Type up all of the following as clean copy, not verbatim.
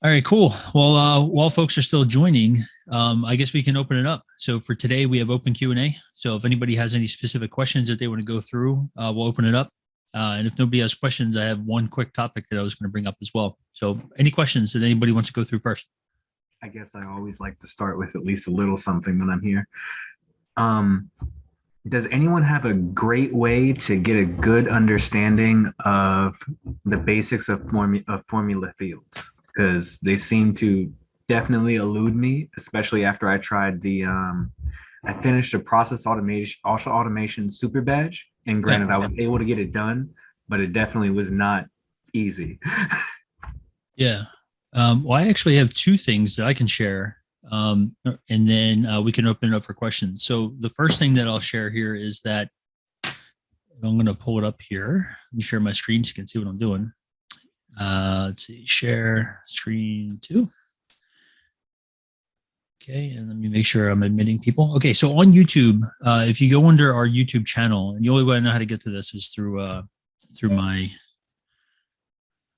All right, cool. Well, while folks are still joining, I guess we can open it up. So for today, we have open Q&A. So if anybody has any specific questions that they want to go through, we'll open it up. And if nobody has questions, I have one quick topic that I was going to bring up as well. So any questions that anybody wants to go through first? I guess I always like to start with at least a little something when I'm here. Um, does anyone have a great way to get a good understanding of the basics of formula fields? Because they seem to definitely elude me, especially after I tried I finished a automation super badge, and Yeah. granted, I was able to get it done, but it definitely was not easy. Yeah. Well, I actually have two things that I can share, and then we can open it up for questions. So the first thing that I'll share here is that I'm going to pull it up here. Let me share my screen so you can see what I'm doing. Let's see, share screen 2. Okay, and let me make sure I'm admitting people. Okay, so on YouTube, if you go under our YouTube channel, and the only way I know how to get to this is through my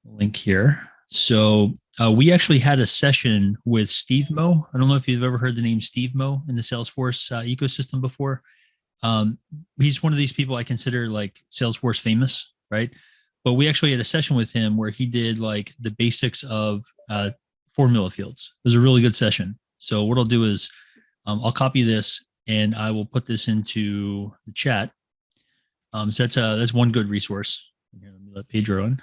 link here. So we actually had a session with Steve Mo. I don't know if you've ever heard the name Steve Mo in the Salesforce ecosystem before. He's one of these people I consider like Salesforce famous, right? But we actually had a session with him where he did like the basics of formula fields. It was a really good session. So what I'll do is I'll copy this and I will put this into the chat. So that's one good resource. Here, let me let Pedro in.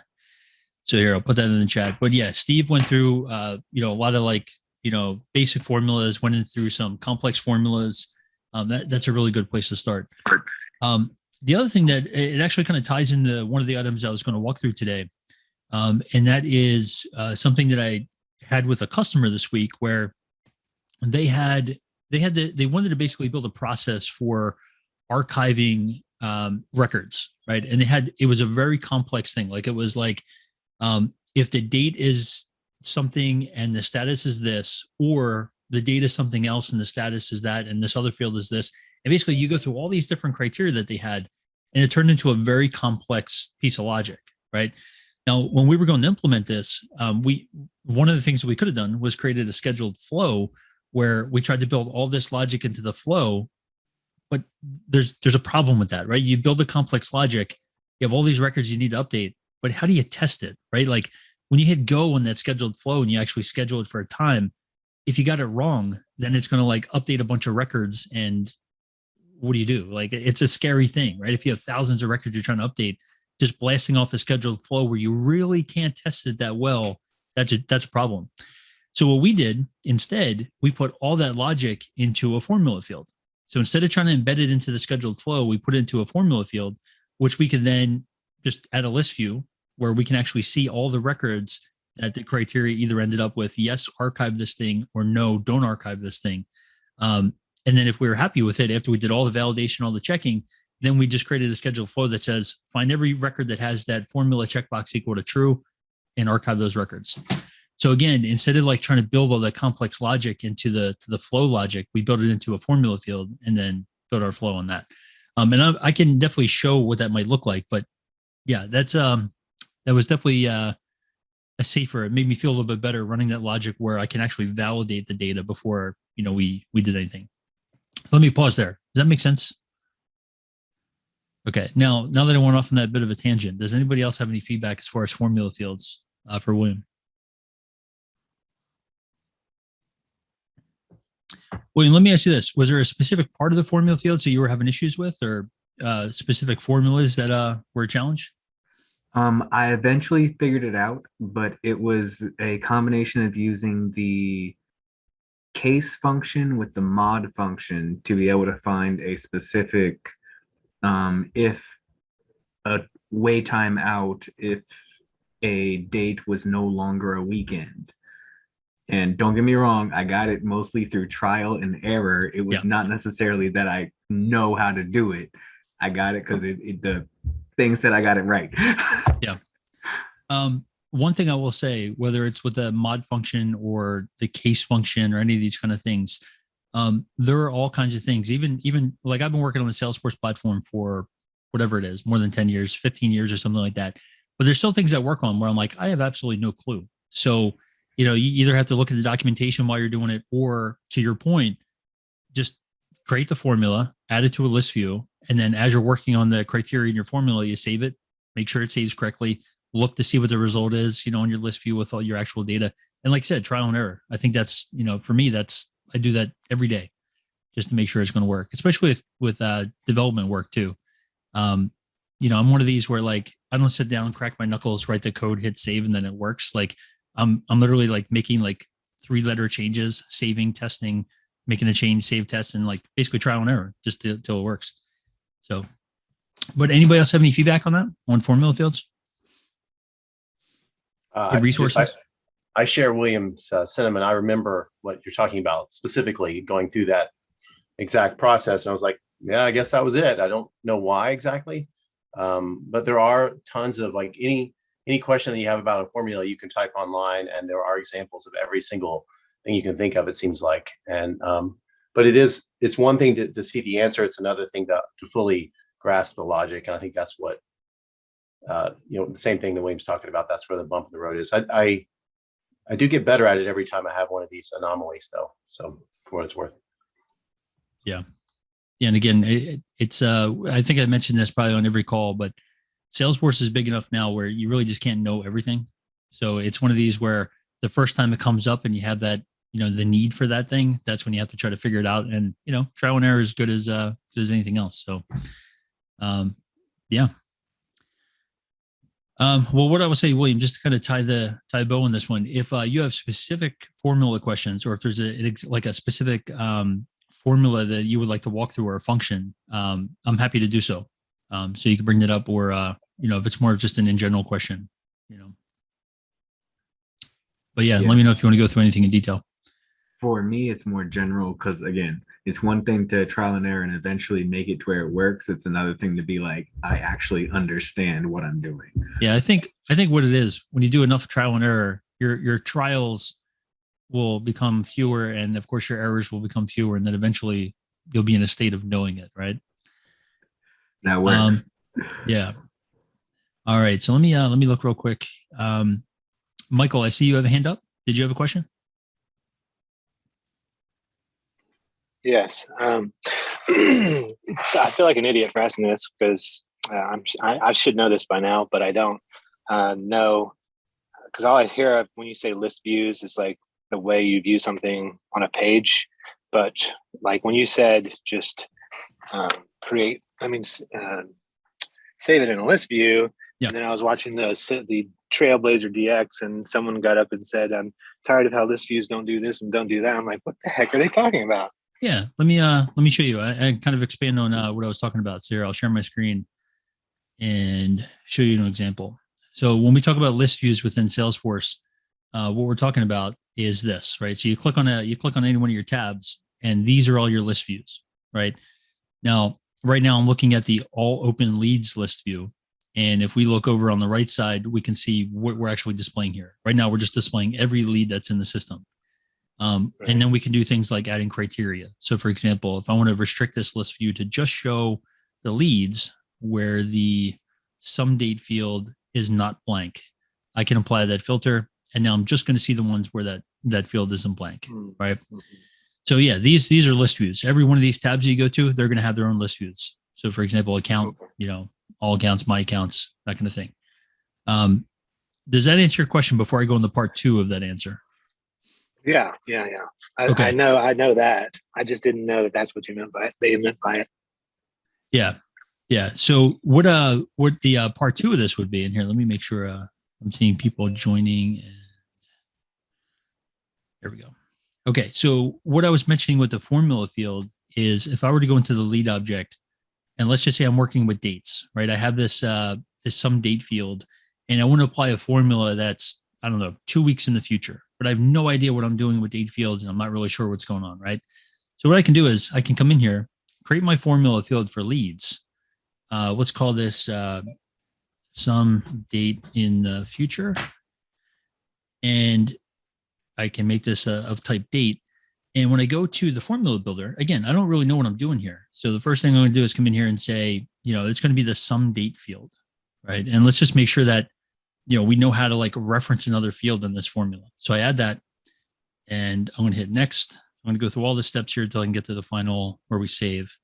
So here, I'll put that in the chat. But yeah, Steve went through, a lot of like, basic formulas, went in through some complex formulas. That's a really good place to start. The other thing that it actually kind of ties into one of the items I was going to walk through today. And that is something that I had with a customer this week where they wanted to basically build a process for archiving records, right? And it was a very complex thing. Like it was like, if the date is something and the status is this, or the date is something else and the status is that, and this other field is this. And basically you go through all these different criteria that they had, and it turned into a very complex piece of logic, right? Now, when we were going to implement this, one of the things that we could have done was created a scheduled flow where we tried to build all this logic into the flow, but there's a problem with that, right? You build a complex logic, you have all these records you need to update, but how do you test it, right? Like when you hit go on that scheduled flow and you actually schedule it for a time, if you got it wrong, then it's going to like update a bunch of records. And what do you do? Like it's a scary thing, right? If you have thousands of records you're trying to update, just blasting off a scheduled flow where you really can't test it that well, that's a problem. So what we did instead, we put all that logic into a formula field. So instead of trying to embed it into the scheduled flow, we put it into a formula field, which we can then just add a list view where we can actually see all the records that the criteria either ended up with, yes, archive this thing, or no, don't archive this thing. And then if we were happy with it, after we did all the validation, all the checking, then we just created a scheduled flow that says, find every record that has that formula checkbox equal to true and archive those records. So again, instead of like trying to build all that complex logic into the flow logic, we built it into a formula field and then build our flow on that. And I can definitely show what that might look like, but yeah, that was definitely a safer. It made me feel a little bit better running that logic where I can actually validate the data before we did anything. So let me pause there. Does that make sense? Okay. Now that I went off on that bit of a tangent, does anybody else have any feedback as far as formula fields for William? William, let me ask you this: was there a specific part of the formula fields that you were having issues with, or specific formulas that were a challenge? I eventually figured it out, but it was a combination of using the case function with the mod function to be able to find a specific, if a wait time out, if a date was no longer a weekend. And don't get me wrong, I got it mostly through trial and error. It was not necessarily that I know how to do it. I got it because the thing said I got it right. Yeah. One thing I will say, whether it's with the mod function or the case function or any of these kind of things, there are all kinds of things. Even like I've been working on the Salesforce platform for whatever it is, more than 10 years, 15 years or something like that. But there's still things I work on where I'm like, I have absolutely no clue. So you either have to look at the documentation while you're doing it, or to your point, just create the formula, add it to a list view, and then as you're working on the criteria in your formula, you save it, make sure it saves correctly, look to see what the result is, in your list view with all your actual data. And like I said, trial and error. I think that's, for me, I do that every day just to make sure it's going to work, especially with development work too. I'm one of these where like, I don't sit down, crack my knuckles, write the code, hit save, and then it works. Like I'm literally like making like 3-letter changes, saving, testing, making a change, save, test, and like basically trial and error just till it works. So, but anybody else have any feedback on that, on formula fields? Resources? I share William's sentiment. I remember what you're talking about specifically, going through that exact process. And I was like, yeah, I guess that was it. I don't know why exactly. But there are tons of like any question that you have about a formula, you can type online, and there are examples of every single thing you can think of, it seems like. And but it's one thing to see the answer. It's another thing to fully grasp the logic. And I think that's what the same thing that William's talking about. That's where the bump in the road is. I do get better at it every time I have one of these anomalies, though. So for what it's worth. Yeah. And again, it's I think I mentioned this probably on every call, but Salesforce is big enough now where you really just can't know everything. So it's one of these where the first time it comes up and you have that, the need for that thing, that's when you have to try to figure it out. And, trial and error is good as anything else. So, yeah. Well, what I would say, William, just to kind of tie a bow on this one, if you have specific formula questions, or if there's a specific formula that you would like to walk through, or a function, I'm happy to do so. So you can bring that up, or if it's more of just an in general question, But yeah, let me know if you want to go through anything in detail. For me, it's more general because, again, it's one thing to trial and error and eventually make it to where it works. It's another thing to be like, I actually understand what I'm doing. Yeah, I think what it is, when you do enough trial and error, your trials will become fewer, and of course your errors will become fewer, and then eventually you'll be in a state of knowing it, right? That works. Yeah. All right. So let me look real quick. Michael, I see you have a hand up. Did you have a question? Yes. I feel like an idiot for asking this because I should know this by now, but I don't know, because all I hear of when you say list views is like the way you view something on a page. But like when you said just save it in a list view. Yeah. And then I was watching the Trailblazer DX, and someone got up and said, I'm tired of how list views don't do this and don't do that. I'm like, what the heck are they talking about? Yeah, let me show you. I kind of expand on what I was talking about. So here, I'll share my screen and show you an example. So when we talk about list views within Salesforce, what we're talking about is this, right? So you click on any one of your tabs, and these are all your list views, right? Right now I'm looking at the all open leads list view. And if we look over on the right side, we can see what we're actually displaying here. Right now, we're just displaying every lead that's in the system. And then we can do things like adding criteria. So for example, if I want to restrict this list view to just show the leads where the sum date field is not blank, I can apply that filter. And now I'm just going to see the ones where that field isn't blank, right? So yeah, these are list views. Every one of these tabs you go to, they're going to have their own list views. So for example, account, all accounts, my accounts, that kind of thing. Does that answer your question before I go into part 2 of that answer? Yeah. Okay. I know that. I just didn't know that that's what you meant by it. They meant by it. Yeah. So what the part 2 of this would be in here? Let me make sure I'm seeing people joining. There we go. Okay. So what I was mentioning with the formula field is if I were to go into the lead object, and let's just say I'm working with dates, right? I have this sum date field, and I want to apply a formula that's, 2 weeks in the future, but I have no idea what I'm doing with date fields, and I'm not really sure what's going on, right? So what I can do is I can come in here, create my formula field for leads. Let's call this some date in the future, and I can make this of type date. And when I go to the formula builder, again, I don't really know what I'm doing here. So the first thing I'm going to do is come in here and say, it's going to be the sum date field, right? And let's just make sure that we know how to like reference another field in this formula. So I add that, and I'm going to hit next. I'm going to go through all the steps here until I can get to the final where we save.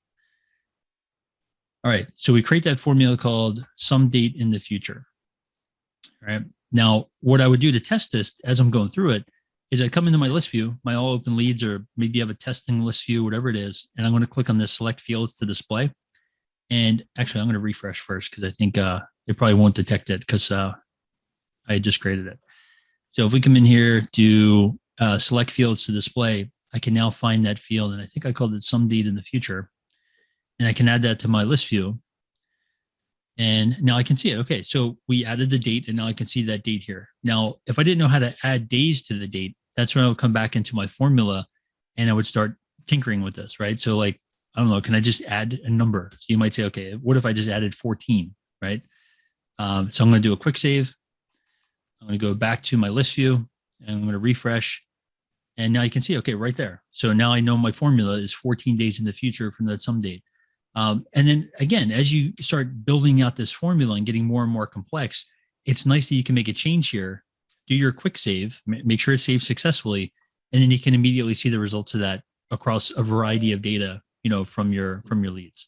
All right. So we create that formula called some date in the future. All right. Now, what I would do to test this as I'm going through it is I come into my list view, my all open leads, or maybe you have a testing list view, whatever it is. And I'm going to click on this select fields to display. And actually, I'm going to refresh first because I think it probably won't detect it because I just created it. So if we come in here to select fields to display, I can now find that field. And I think I called it some date in the future. And I can add that to my list view. And now I can see it. Okay, so we added the date, and now I can see that date here. Now, if I didn't know how to add days to the date, that's when I would come back into my formula and I would start tinkering with this, right? So like, I don't know, can I just add a number? So you might say, okay, what if I just added 14, right? So I'm going to do a quick save. I'm going to go back to my list view, and I'm going to refresh. And now you can see, okay, right there. So now I know my formula is 14 days in the future from that some date. And then again, as you start building out this formula and getting more and more complex, it's nice that you can make a change here, do your quick save, make sure it saves successfully, and then you can immediately see the results of that across a variety of data, from your leads.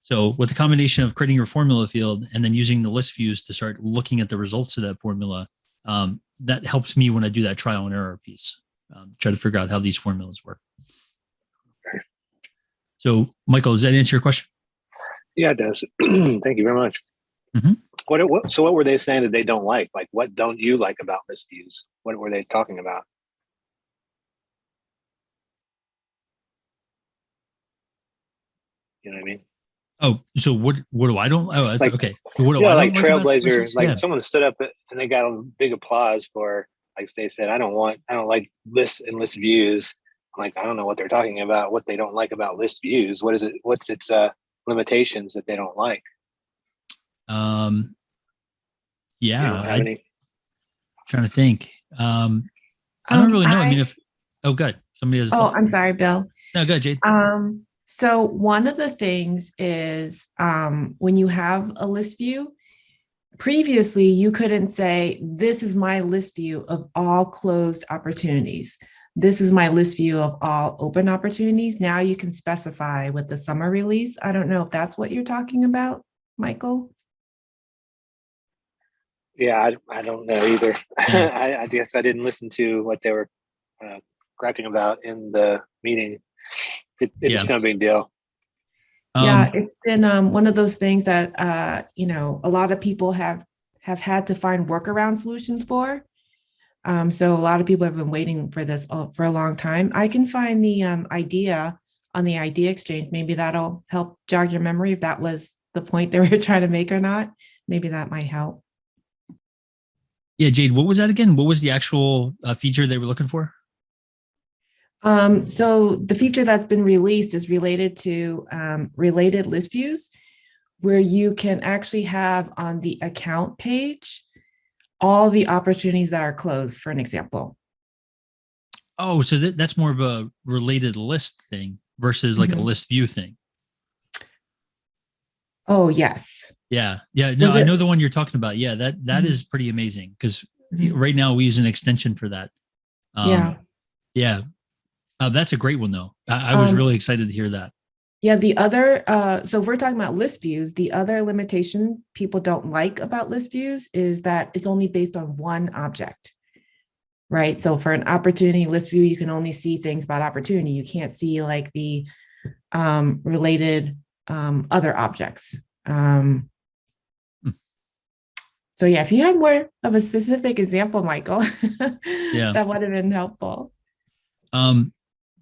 So with the combination of creating your formula field and then using the list views to start looking at the results of that formula, that helps me when I do that trial and error piece, try to figure out how these formulas work. So, Michael, does that answer your question? Yeah, it does. Thank you very much. Mm-hmm. What were they saying that they don't like? Like, what don't you like about list views? What were they talking about? You know what I mean? Oh, so what do I don't? Oh, that's Like, okay. So what do yeah, I like don't like about list Trailblazer, views? like Yeah. someone stood up and they got a big applause for, like they said, I don't like lists and list views. Like, I don't know what they're talking about, what they don't like about list views. What is it? What's its limitations that they don't like? Yeah, You don't have any? trying to think. I don't really know. I mean, good. Somebody has. Oh, I'm sorry, Bill. No, go ahead, Jade. So one of the things is when you have a list view, previously you couldn't say, this is my list view of all closed opportunities. This is my list view of all open opportunities. Now you can specify with the summer release. I don't know if that's what you're talking about, Michael. Yeah, I don't know either. Yeah. I guess I didn't listen to what they were griping about in the meeting. It's no big deal. Yeah, it's been one of those things that a lot of people have had to find workaround solutions for. So a lot of people have been waiting for this for a long time. I can find the idea on the idea exchange. Maybe that'll help jog your memory if that was the point they were trying to make or not. Maybe that might help. Yeah, Jade, what was that again? What was the actual feature they were looking for? So the feature that's been released is related to related list views, where you can actually have on the account page all the opportunities that are closed, for an example. Oh, so that's more of a related list thing versus like a list view thing. Oh, yes. Yeah. No, I know the one you're talking about. Yeah, that is pretty amazing because right now we use an extension for that. Yeah. That's a great one though. I was really excited to hear that. Yeah, the other, so if we're talking about list views, the other limitation people don't like about list views is that it's only based on one object, right? So for an opportunity list view, you can only see things about opportunity. You can't see like the related other objects. So yeah, if you had more of a specific example, Michael, that would have been helpful.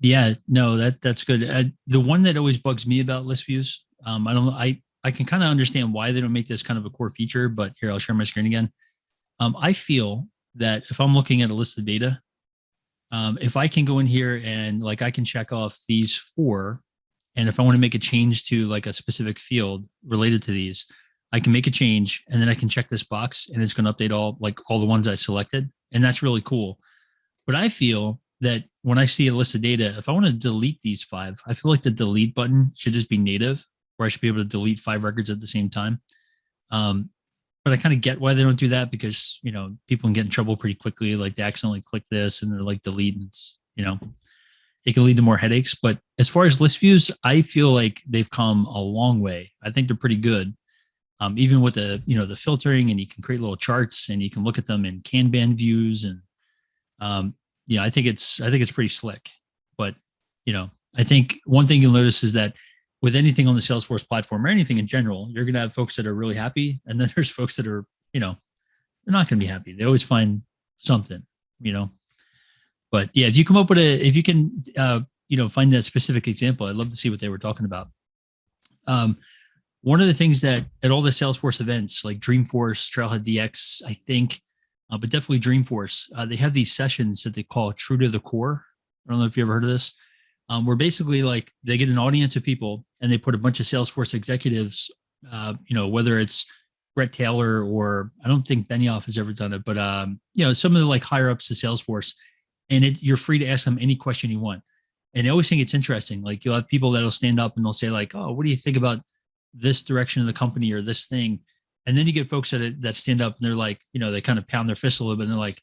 Yeah, no, that's good. The one that always bugs me about list views, I can kind of understand why they don't make this kind of a core feature, but here, I'll share my screen again. I feel that if I'm looking at a list of data, if I can go in here and like, I can check off these 4, and if I want to make a change to like a specific field related to these, I can make a change and then I can check this box and it's going to update all the ones I selected. And that's really cool. But I feel that when I see a list of data, if I want to delete these 5, I feel like the delete button should just be native, where I should be able to delete 5 records at the same time. but I kind of get why they don't do that, because, people can get in trouble pretty quickly. Like they accidentally click this and they're like delete, and it can lead to more headaches. But as far as list views, I feel like they've come a long way. I think they're pretty good. Even with the filtering, and you can create little charts and you can look at them in Kanban views. And, I think it's pretty slick. But, I think one thing you'll notice is that with anything on the Salesforce platform or anything in general, you're going to have folks that are really happy. And then there's folks that are, they're not going to be happy. They always find something, But yeah, if you come up with if you can, find that specific example, I'd love to see what they were talking about. One of the things that at all the Salesforce events, like Dreamforce, Trailhead DX, I think, but definitely Dreamforce, they have these sessions that they call True to the Core. I don't know if you ever heard of this. Where basically like they get an audience of people and they put a bunch of Salesforce executives, whether it's Brett Taylor, or I don't think Benioff has ever done it, but some of the like higher ups to Salesforce, and you're free to ask them any question you want. And I always think it's interesting. Like you'll have people that'll stand up and they'll say like, "Oh, what do you think about this direction of the company or this thing?" And then you get folks that stand up and they're like, they kind of pound their fist a little bit and they're like,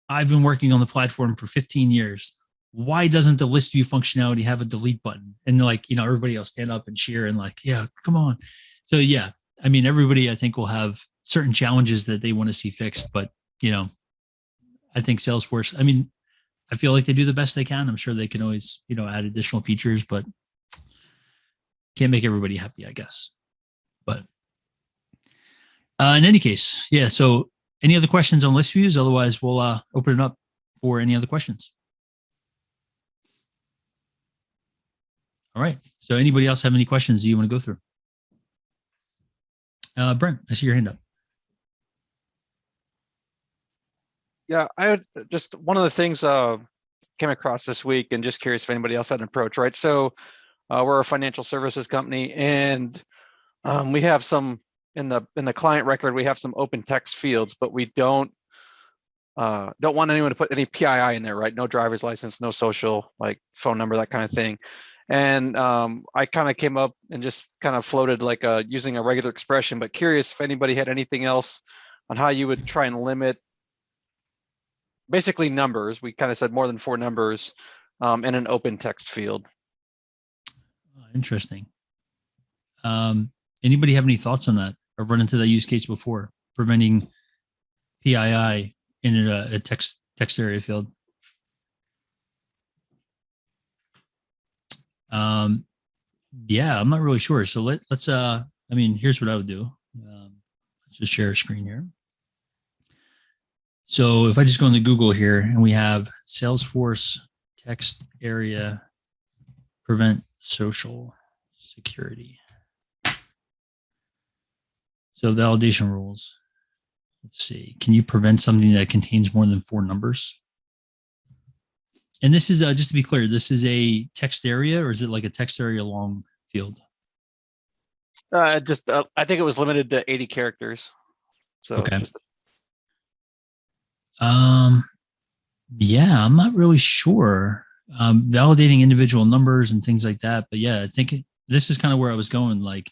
"I've been working on the platform for 15 years. Why doesn't the list view functionality have a delete button?" And like, everybody will stand up and cheer and like, "Yeah, come on." So yeah, I mean, everybody I think will have certain challenges that they want to see fixed, but I think Salesforce, I feel like they do the best they can. I'm sure they can always, add additional features, but can't make everybody happy, I guess. But in any case, yeah. So any other questions on list views? Otherwise, we'll open it up for any other questions. All right. So anybody else have any questions that you want to go through? Brent, I see your hand up. Yeah, I just one of the things came across this week, and just curious if anybody else had an approach, right? So we're a financial services company, and we have some in the client record, we have some open text fields, but we don't want anyone to put any PII in there, right? No driver's license, no social, like phone number, that kind of thing. And I kind of came up and just kind of floated like using a regular expression, but curious if anybody had anything else on how you would try and limit basically numbers. We kind of said more than 4 numbers in an open text field. Interesting. Anybody have any thoughts on that, or run into that use case before, preventing PII in a text area field? Yeah, I'm not really sure. So let's here's what I would do. Let's just share a screen here. So if I just go into Google here, and we have Salesforce text area prevent social security. So validation rules. Let's see. Can you prevent something that contains more than 4 numbers? And this is, just to be clear, this is a text area, or is it like a text area long field? I think it was limited to 80 characters. So okay. Yeah, I'm not really sure. Validating individual numbers and things like that. But yeah, I think this is kind of where I was going. Like,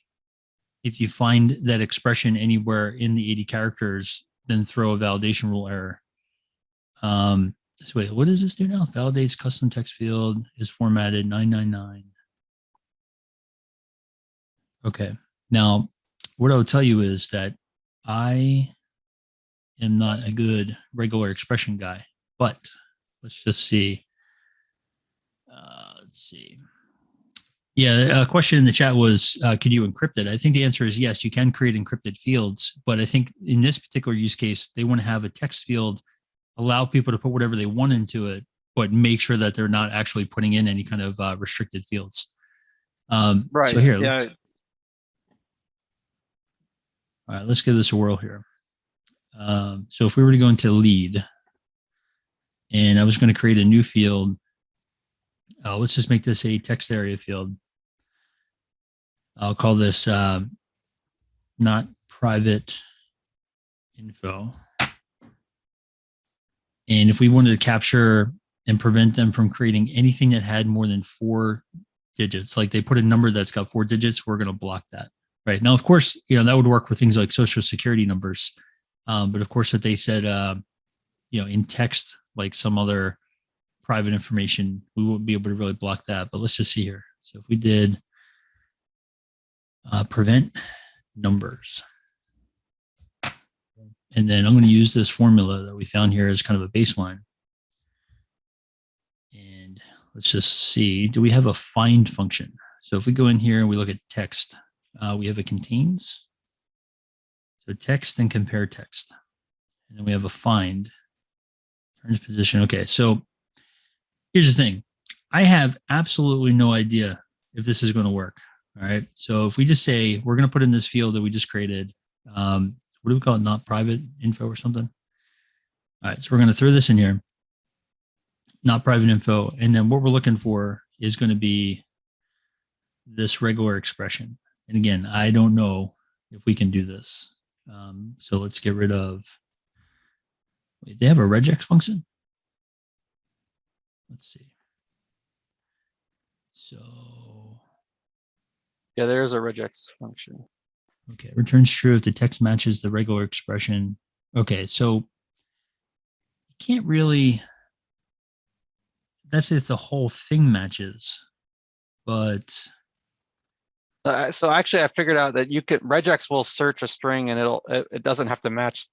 if you find that expression anywhere in the 80 characters, then throw a validation rule error. So wait, what does this do now? Validates custom text field is formatted 999. Okay. Now, what I would tell you is that I am not a good regular expression guy, but let's just see. Let's see. Yeah, a question in the chat was, could you encrypt it? I think the answer is yes, you can create encrypted fields, but I think in this particular use case, they want to have a text field, allow people to put whatever they want into it, but make sure that they're not actually putting in any kind of restricted fields. Right. So here, yeah. All right, let's give this a whirl here. So if we were to go into lead, and I was going to create a new field, let's just make this a text area field. I'll call this not private info. And if we wanted to capture and prevent them from creating anything that had more than 4 digits, like they put a number that's got 4 digits, we're going to block that. Right. Now, of course, that would work for things like social security numbers. But of course, if they said, in text, like some other private information, we won't be able to really block that. But let's just see here. So if we did prevent numbers, and then I'm going to use this formula that we found here as kind of a baseline. And let's just see, do we have a find function? So if we go in here and we look at text, we have a contains. So text and compare text. And then we have a find, turns position. Okay, so here's the thing. I have absolutely no idea if this is going to work. All right. So if we just say we're going to put in this field that we just created, what do we call it? Not private info or something. All right. So we're going to throw this in here, not private info. And then what we're looking for is going to be this regular expression. And again, I don't know if we can do this. So let's get rid of, wait, they have a regex function. Let's see. So, yeah, there's a regex function. Okay, returns true if the text matches the regular expression. Okay, so you can't really, that's if the whole thing matches, but. So actually I figured out that regex will search a string and it doesn't have to match.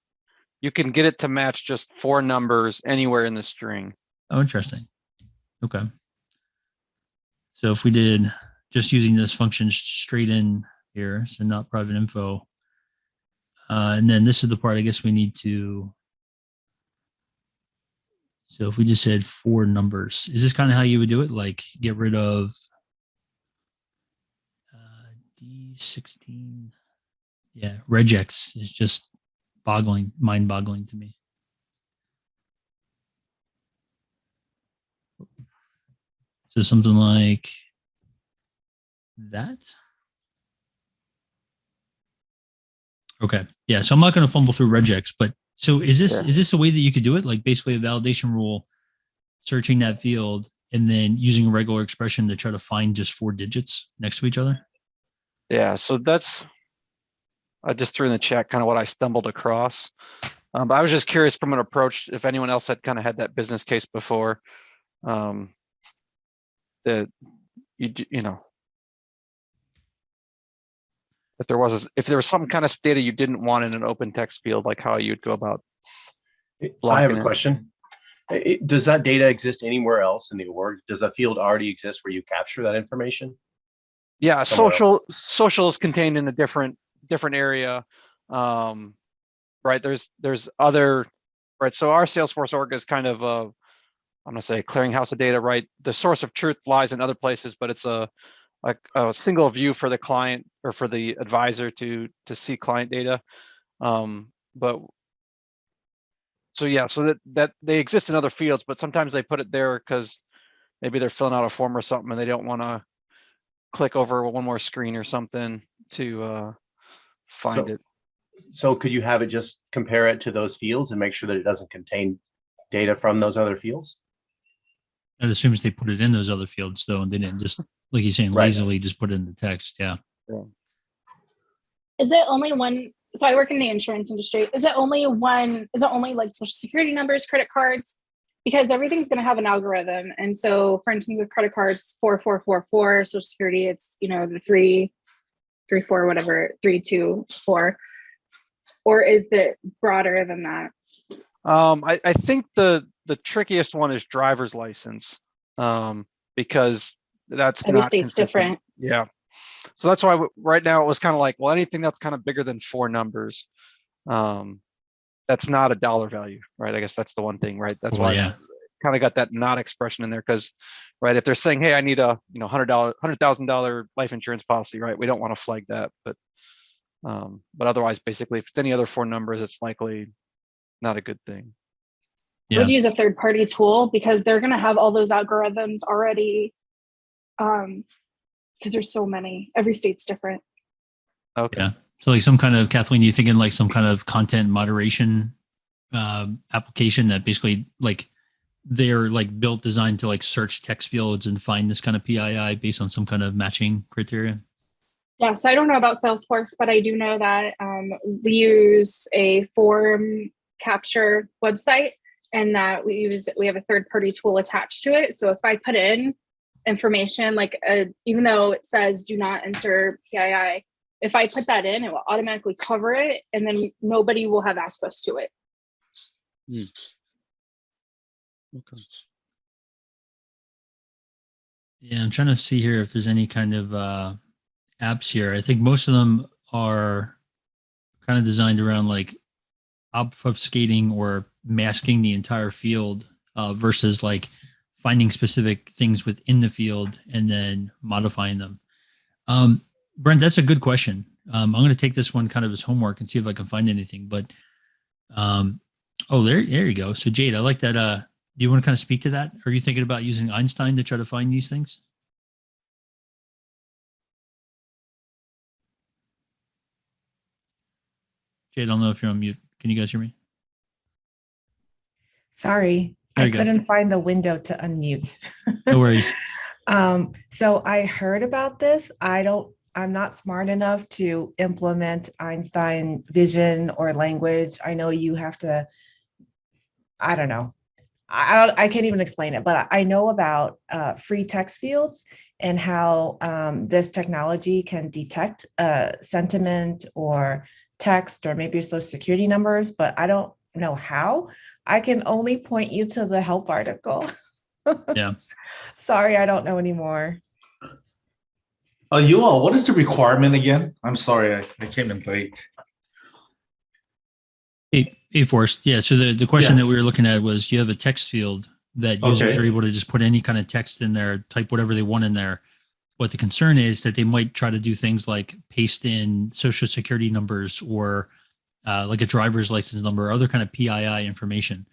You can get it to match just 4 numbers anywhere in the string. Oh, interesting. Okay. So if we did just using this function straight in here, so not private info, and then this is the part I guess we need to. So if we just said 4 numbers, is this kind of how you would do it? Like get rid of D16. Yeah, regex is just mind-boggling to me. So something like that. Okay. Yeah. So I'm not going to fumble through regex, but so is this a way that you could do it? Like basically a validation rule, searching that field and then using a regular expression to try to find just 4 digits next to each other? Yeah. So I just threw in the chat kind of what I stumbled across. But I was just curious from an approach, if anyone else had kind of had that business case before, that if there was some kind of data you didn't want in an open text field, like how you'd go about I have a blocking it. question. Does that data exist anywhere else in the org? Does the field already exist where you capture that information? Yeah, Somewhere social is contained in a different area. Right. There's other, right. So our Salesforce org is kind of I'm gonna say clearinghouse of data, right? The source of truth lies in other places, but it's a single view for the client or for the advisor to see client data. But so yeah, so that they exist in other fields, but sometimes they put it there because maybe they're filling out a form or something and they don't want to click over one more screen or something to find it. So could you have it just compare it to those fields and make sure that it doesn't contain data from those other fields? That assumes they put it in those other fields though, and they didn't just, like he's saying, lazily just put it in the text. Yeah. Is it only one? So I work in the insurance industry. Is it only like social security numbers, credit cards? Because everything's going to have an algorithm. And so for instance, with credit cards, 4444, social security, it's, the 334, whatever, 324, or is it broader than that? I think the trickiest one is driver's license, because that's every not state's consistent. different. Yeah. So that's why right now it was kind of like, well, anything that's kind of bigger than 4 numbers, that's not a dollar value, right? I guess that's the one thing, right? That's why I kind of got that not expression in there, because, right, if they're saying, hey, I need a $100,000 life insurance policy, right? We don't want to flag that, but otherwise, basically, if it's any other 4 numbers, it's likely not a good thing. I would use a third-party tool because they're going to have all those algorithms already, because there's so many. Every state's different. Okay. Yeah. So like some kind of, Kathleen, you thinking like some kind of content moderation application that basically like they're like designed to like search text fields and find this kind of PII based on some kind of matching criteria? Yeah, so I don't know about Salesforce, but I do know that we use a form capture website, and that we have a third-party tool attached to it. So if I put in information like even though it says do not enter PII, if I put that in, it will automatically cover it, and then nobody will have access to it. Okay. Yeah, I'm trying to see here if there's any kind of apps here. I think most of them are kind of designed around like obfuscating or masking the entire field versus like finding specific things within the field and then modifying them. Brent, that's a good question. I'm going to take this one kind of as homework and see if I can find anything. But there you go. So Jade, I like that. Do you want to kind of speak to that? Are you thinking about using Einstein to try to find these things? Jade, I don't know if you're on mute. Can you guys hear me? Sorry, I couldn't find the window to unmute. No worries. So I heard about this. I'm not smart enough to implement Einstein vision or language. I know you have to, I don't know. I can't even explain it, but I know about free text fields and how this technology can detect sentiment or text or maybe social security numbers, but I don't know how. I can only point you to the help article. Yeah. Sorry, I don't know anymore. You all, what is the requirement again? I'm sorry, I came in late. A Force. Yeah. So the question that we were looking at was you have a text field that users are able to just put any kind of text in there, type whatever they want in there. What the concern is that they might try to do things like paste in social security numbers or like a driver's license number or other kind of PII information.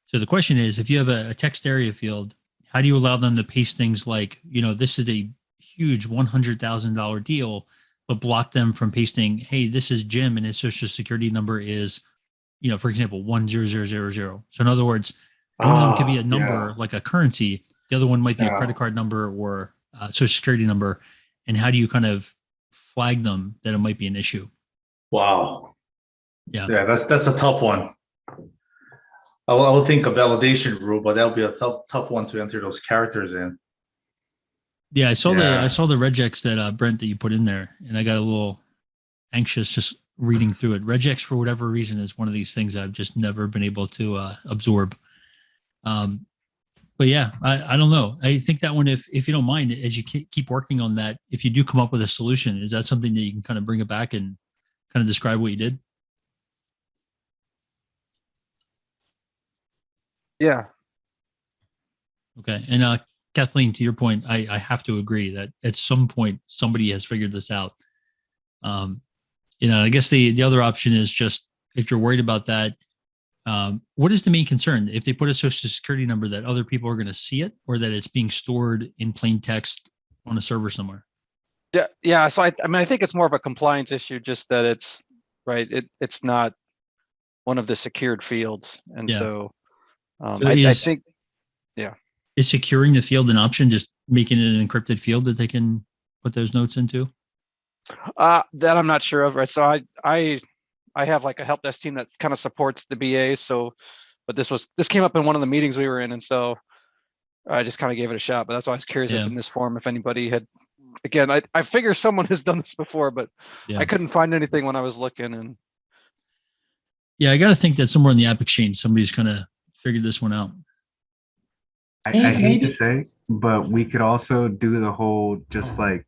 So the question is, if you have a text area field, how do you allow them to paste things like, this is a huge $100,000 deal, but block them from pasting, hey, this is Jim and his social security number is, for example, 10000. So in other words, one of them could be a number like a currency. The other one might be a credit card number or social security number. And how do you kind of flag them that it might be an issue? Wow. Yeah. Yeah, that's a tough one. I will think a validation rule, but that'll be a tough one to enter those characters in. Yeah, I saw the regex that Brent that you put in there, and I got a little anxious just reading through it. Regex, for whatever reason, is one of these things I've just never been able to absorb. But yeah, I don't know. I think that one, if you don't mind, as you keep working on that, if you do come up with a solution, is that something that you can kind of bring it back and kind of describe what you did? Yeah. Okay. And Kathleen, to your point, I have to agree that at some point somebody has figured this out. I guess the other option is just if you're worried about that, what is the main concern? If they put a social security number that other people are going to see it, or that it's being stored in plain text on a server somewhere? Yeah. So I think it's more of a compliance issue, just that it's right. It's not one of the secured fields, and so I think. Is securing the field an option? Just making it an encrypted field that they can put those notes into? That I'm not sure of. Right. So I have like a help desk team that kind of supports the BA. So, but this came up in one of the meetings we were in, and so I just kind of gave it a shot. But that's why I was curious if in this forum, if anybody had. Again, I figure someone has done this before, but I couldn't find anything when I was looking. And I got to think that somewhere in the App Exchange, somebody's kind of figured this one out. I hate to say, but we could also do the whole just like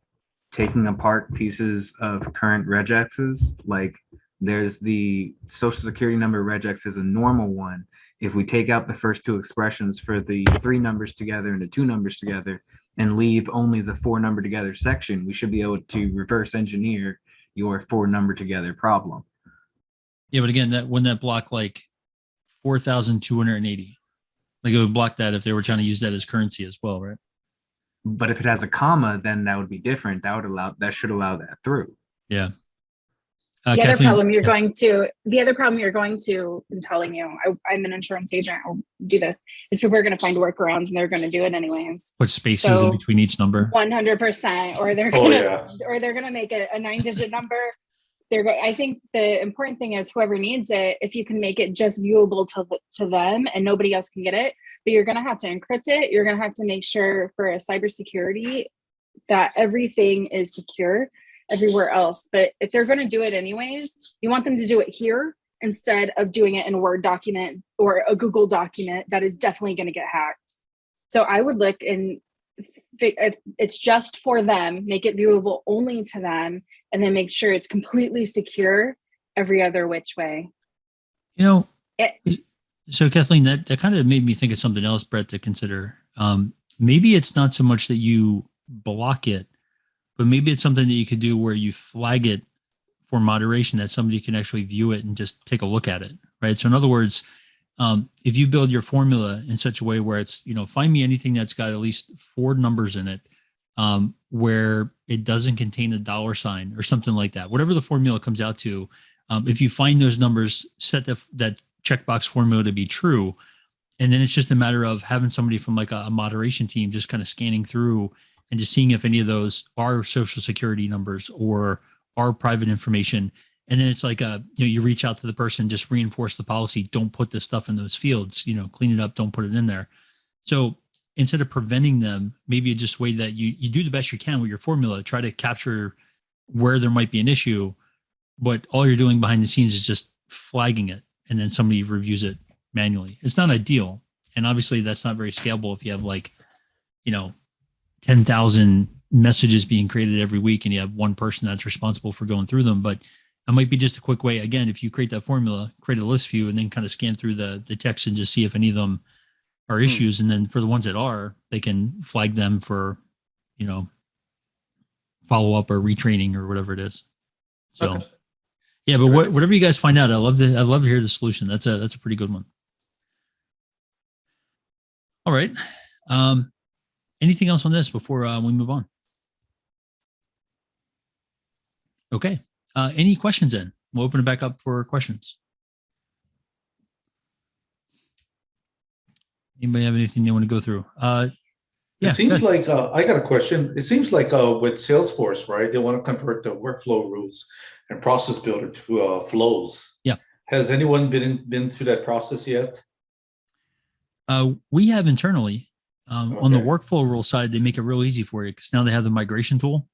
taking apart pieces of current regexes. Like there's the social security number regex is a normal one. If we take out the first two expressions for the 3 numbers together and the 2 numbers together and leave only the 4 number together section, we should be able to reverse engineer your 4 number together problem. Yeah, but again, that wouldn't that block like 4,280? Like it would block that if they were trying to use that as currency as well, right? But if it has a comma, then that would be different. That should allow that through. Yeah. The other Kathleen, problem you're yeah. going to, I'm telling you, I'm an insurance agent, I'll do this, is people are going to find workarounds and they're going to do it anyways. Put spaces in between each number. 100%, or they're Oh, gonna, yeah. or they're gonna make it a 9-digit number. I think the important thing is whoever needs it, if you can make it just viewable to them and nobody else can get it, but you're gonna have to encrypt it. You're gonna have to make sure for a cybersecurity that everything is secure everywhere else. But if they're going to do it anyways, you want them to do it here instead of doing it in a Word document or a Google document that is definitely going to get hacked. So I would look and if it's just for them, make it viewable only to them, and then make sure it's completely secure every other which way. So Kathleen, that kind of made me think of something else, Brett, to consider. Maybe it's not so much that you block it, but maybe it's something that you could do where you flag it for moderation, that somebody can actually view it and just take a look at it, right? So in other words, if you build your formula in such a way where it's, find me anything that's got at least 4 numbers in it, where it doesn't contain a $ or something like that, whatever the formula comes out to, if you find those numbers, set that checkbox formula to be true, and then it's just a matter of having somebody from like a moderation team just kind of scanning through and just seeing if any of those are social security numbers or are private information. And then it's like, you reach out to the person, just reinforce the policy. Don't put this stuff in those fields, clean it up. Don't put it in there. So instead of preventing them, maybe you just way that you do the best you can with your formula, try to capture where there might be an issue, but all you're doing behind the scenes is just flagging it. And then somebody reviews it manually. It's not ideal. And obviously that's not very scalable if you have 10,000 messages being created every week and you have one person that's responsible for going through them. But it might be just a quick way. Again, if you create that formula, create a list view and then kind of scan through the text and just see if any of them are issues. And then for the ones that are, they can flag them for, follow up or retraining or whatever it is. So, Okay. Yeah, but whatever you guys find out, I'd love to hear the solution. That's a pretty good one. All right. Anything else on this before we move on? Okay. Any questions then? We'll open it back up for questions. Anybody have anything they want to go through? Yeah, it seems like I got a question. It seems like with Salesforce, right? They want to convert the workflow rules and process builder to flows. Yeah. Has anyone been through that process yet? We have internally. On the Okay. workflow rule side, they make it real easy for you because now they have the migration tool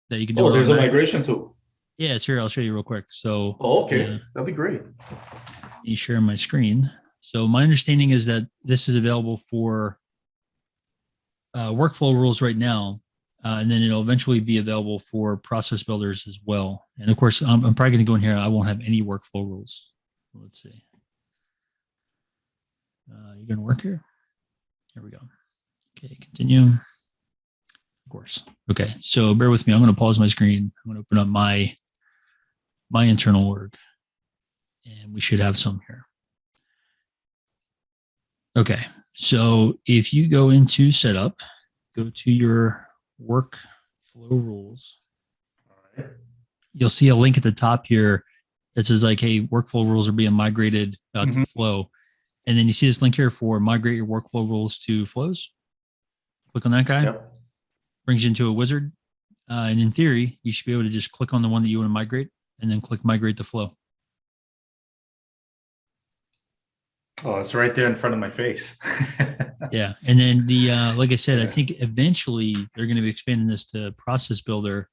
that you can do. Oh, there's a migration tool. Yeah, it's here. I'll show you real quick. So, Okay, that'd be great. Let me share my screen. So my understanding is that this is available for workflow rules right now, and then it'll eventually be available for process builders as well. And of course, I'm probably going to go in here. I won't have any workflow rules. Let's see. You going to work here? Here we go. Okay, continue. Of course. Okay, so bear with me. I'm going to pause my screen. I'm going to open up my internal org, and we should have some here. Okay, so if you go into setup, go to your workflow rules. All right. You'll see a link at the top here that says like, hey, workflow rules are being migrated to Flow. And then you see this link here for migrate your workflow rules to flows. Click on that guy. Yep. Brings you into a wizard. And in theory, you should be able to just click on the one that you want to migrate and then click migrate to Flow. Oh, it's right there in front of my face. Yeah. And then like I said, I think eventually they're going to be expanding this to process builder,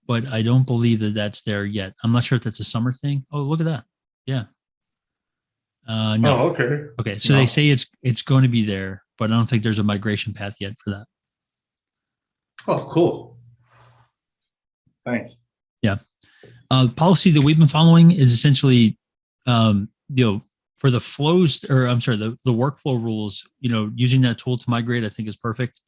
but I don't believe that that's there yet. I'm not sure if that's a summer thing. Oh, look at that. Yeah. No. Oh, okay. Okay. So they say it's going to be there, but I don't think there's a migration path yet for that. Oh, cool. Thanks. Yeah. Policy that we've been following is essentially, for the flows, or I'm sorry, the workflow rules, using that tool to migrate, I think is perfect.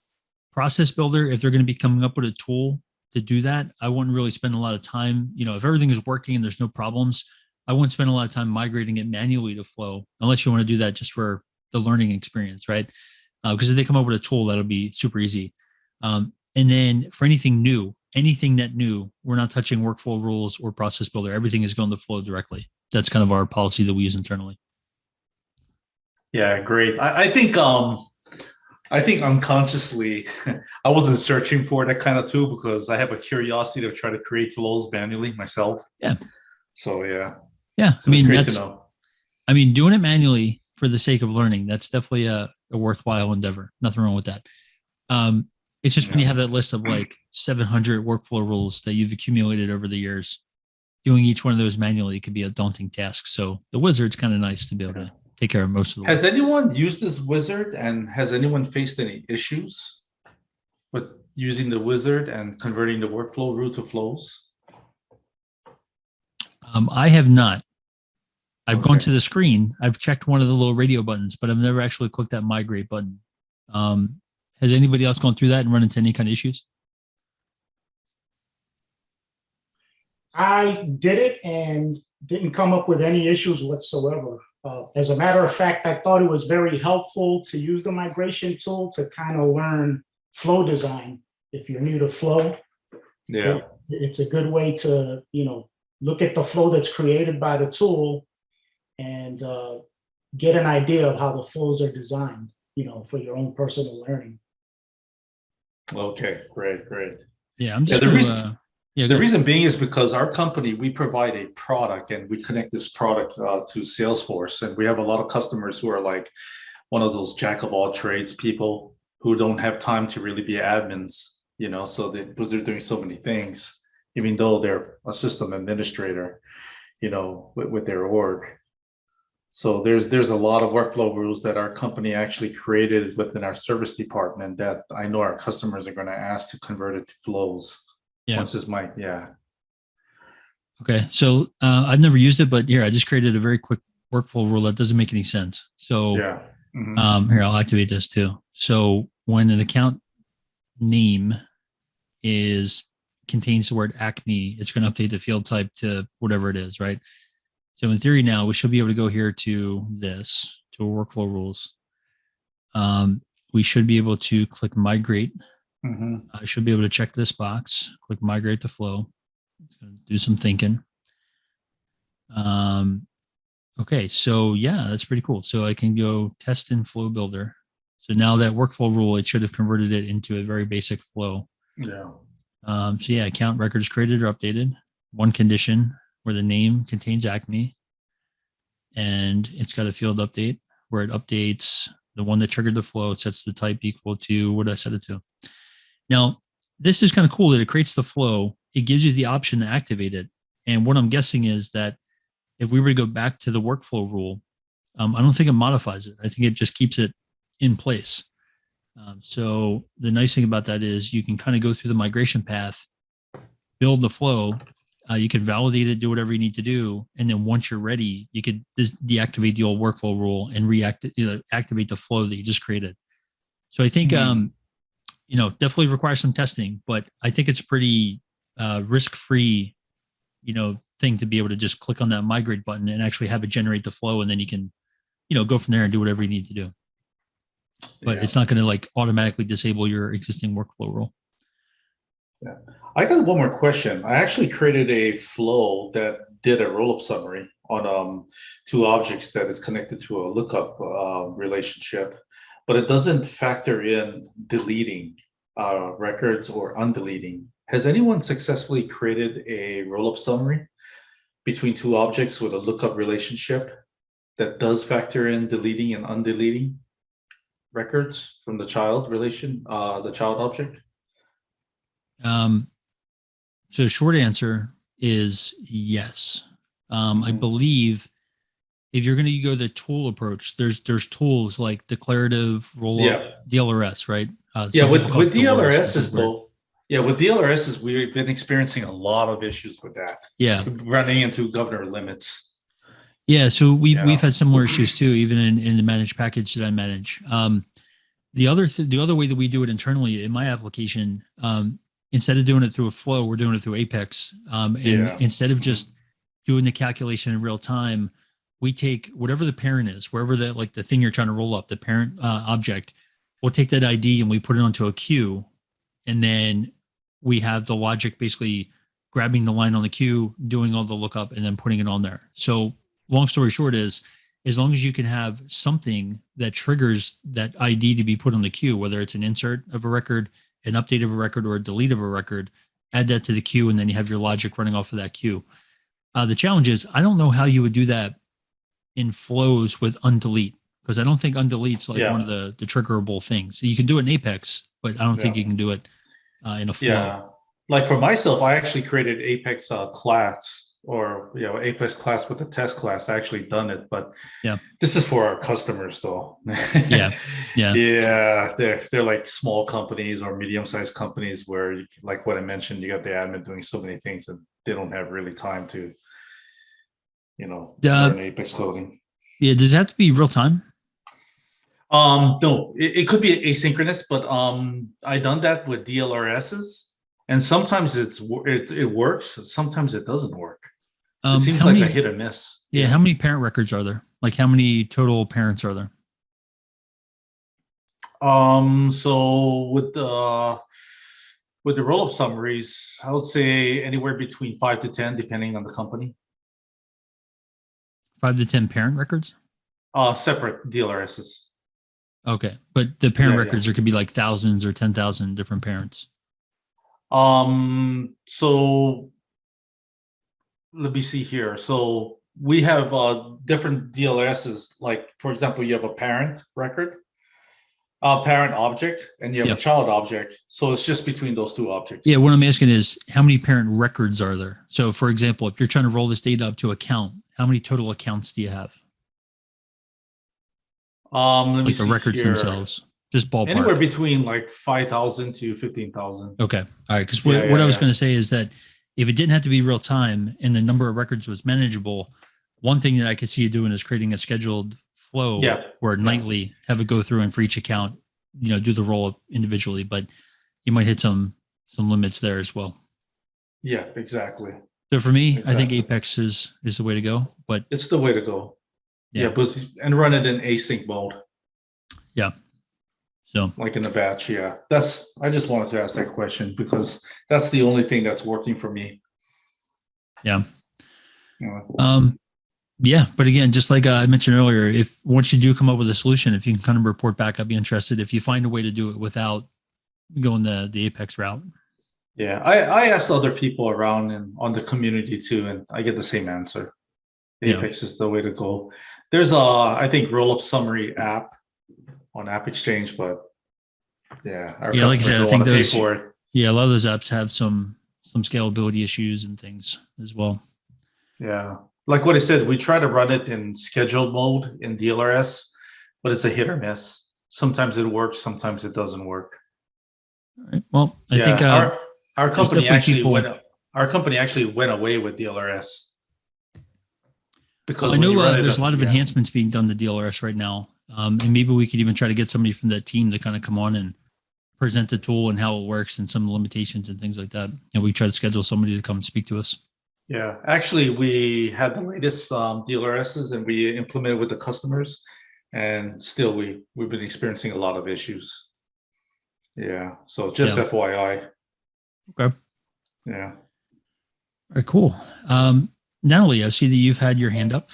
Process builder, if they're going to be coming up with a tool to do that, I wouldn't really spend a lot of time, if everything is working and there's no problems, I wouldn't spend a lot of time migrating it manually to Flow, unless you want to do that just for the learning experience, right? Because if they come up with a tool, that'll be super easy. And then for anything new, anything net new, we're not touching workflow rules or process builder. Everything is going to flow directly. That's kind of our policy that we use internally. Yeah, great. I think unconsciously I wasn't searching for that kind of tool because I have a curiosity to try to create flows manually myself. Yeah. So yeah. Yeah. So great to know. Doing it manually for the sake of learning, that's definitely a worthwhile endeavor. Nothing wrong with that. It's just when you have that list of like 700 workflow rules that you've accumulated over the years, doing each one of those manually could be a daunting task. So the wizard's kind of nice to be able to take care of most of the Has anyone used this wizard, and has anyone faced any issues with using the wizard and converting the workflow rule to flows? I have not. I've gone to the screen. I've checked one of the little radio buttons, but I've never actually clicked that migrate button. Has anybody else gone through that and run into any kind of issues? I did it and didn't come up with any issues whatsoever. As a matter of fact, I thought it was very helpful to use the migration tool to kind of learn flow design. If you're new to flow, it's a good way to, look at the flow that's created by the tool and get an idea of how the flows are designed, for your own personal learning. Okay, great. Yeah, I'm just the reason being is because our company, we provide a product and we connect this product to Salesforce. And we have a lot of customers who are like one of those jack of all trades people who don't have time to really be admins, because they're doing so many things, even though they're a system administrator, with their org. So there's a lot of workflow rules that our company actually created within our service department that I know our customers are going to ask to convert it to flows. Yeah. Okay. So I've never used it, but here I just created a very quick workflow rule that doesn't make any sense. So here I'll activate this too. So when an account name contains the word Acme, it's going to update the field type to whatever it is, right? So in theory now we should be able to go here to workflow rules. We should be able to click migrate. I should be able to check this box, click migrate to flow. It's going to do some thinking. Okay, so yeah, that's pretty cool. So I can go test in flow builder. So now that workflow rule, it should have converted it into a very basic flow. Yeah. So yeah, account records created or updated. One condition where the name contains Acme. And it's got a field update where it updates the one that triggered the flow. It sets the type equal to what I set it to. Now, this is kind of cool that it creates the flow. It gives you the option to activate it. And what I'm guessing is that if we were to go back to the workflow rule, I don't think it modifies it. I think it just keeps it in place. So the nice thing about that is you can kind of go through the migration path, build the flow. You can validate it, do whatever you need to do. And then once you're ready, you could deactivate the old workflow rule and activate the flow that you just created. So I think, definitely requires some testing, but I think it's a pretty risk-free, thing to be able to just click on that migrate button and actually have it generate the flow. And then you can, go from there and do whatever you need to do. But it's not going to like automatically disable your existing workflow rule. Yeah. I got one more question. I actually created a flow that did a roll-up summary on two objects that is connected to a lookup relationship, but it doesn't factor in deleting records or undeleting. Has anyone successfully created a roll-up summary between two objects with a lookup relationship that does factor in deleting and undeleting records from the child the child object? So short answer is yes. I believe if you're going to go the tool approach, there's tools like declarative rollup, DLRS, right? With DLRS with DLRS we've been experiencing a lot of issues with that. Yeah, running into governor limits. Yeah, so we've had similar issues too, even in the managed package that I manage. The other way that we do it internally in my application, instead of doing it through a flow, we're doing it through Apex. Instead of just doing the calculation in real time, we take whatever the parent is, wherever the thing you're trying to roll up, the parent object, we'll take that ID and we put it onto a queue. And then we have the logic basically grabbing the line on the queue, doing all the lookup, and then putting it on there. So long story short is, as long as you can have something that triggers that ID to be put on the queue, whether it's an insert of a record, an update of a record, or a delete of a record, add that to the queue, and then you have your logic running off of that queue. The challenge is, I don't know how you would do that in flows with undelete, because I don't think undelete's like one of the triggerable things. You can do it in Apex, but I don't think you can do it in a flow. Yeah. Like for myself, I actually created Apex class, or Apex class with the test class. I actually done it, but this is for our customers though. Yeah. They're like small companies or medium-sized companies where, like what I mentioned, you got the admin doing so many things that they don't have really time to, learn Apex coding. Yeah. Does it have to be real time? No, it could be asynchronous, but I done that with DLRSs, and sometimes it works, sometimes it doesn't work. It seems like a hit or miss. Yeah. How many parent records are there? Like how many total parents are there? So with the roll-up summaries, I would say anywhere between 5 to 10, depending on the company. 5 to 10 parent records? Separate DLRSs. Okay, but the parent records, there could be like thousands or 10,000 different parents. So let me see here. So we have different DLSs. Like for example, you have a parent record, a parent object, and you have a child object. So it's just between those two objects. Yeah, what I'm asking is, how many parent records are there? So for example, if you're trying to roll this data up to account, how many total accounts do you have? Let me like see the records here. themselves, just ballpark. Anywhere between like 5,000 to 15,000. Okay, all right. Because what I was going to say is that if it didn't have to be real time and the number of records was manageable, one thing that I could see you doing is creating a scheduled flow where nightly have it go through and for each account, do the roll up individually. But you might hit some limits there as well. Yeah, exactly. So for me, I think Apex is the way to go. But it's the way to go. Yeah, and run it in async mode. Yeah. So like in a batch, I just wanted to ask that question because that's the only thing that's working for me. Yeah. But again, just like I mentioned earlier, if once you do come up with a solution, if you can kind of report back, I'd be interested if you find a way to do it without going the Apex route. Yeah, I asked other people around and on the community too, and I get the same answer. Apex is the way to go. There's I think roll-up summary app on App Exchange, but our customers like I said, I don't think want to pay those, for it. Yeah, a lot of those apps have some scalability issues and things as well. Yeah, like what I said, we try to run it in scheduled mode in DLRS, but it's a hit or miss. Sometimes it works, sometimes it doesn't work. All right. Well, I think our company actually went away with DLRS. Because I know there's a lot of enhancements being done to DLRS right now. And maybe we could even try to get somebody from that team to kind of come on and present the tool and how it works and some limitations and things like that. And we try to schedule somebody to come and speak to us. Yeah, actually, we had the latest DLRSs and we implemented with the customers, and still we've been experiencing a lot of issues. Yeah, so just FYI. Okay. Yeah. All right, cool. Natalie, I see that you've had your hand up.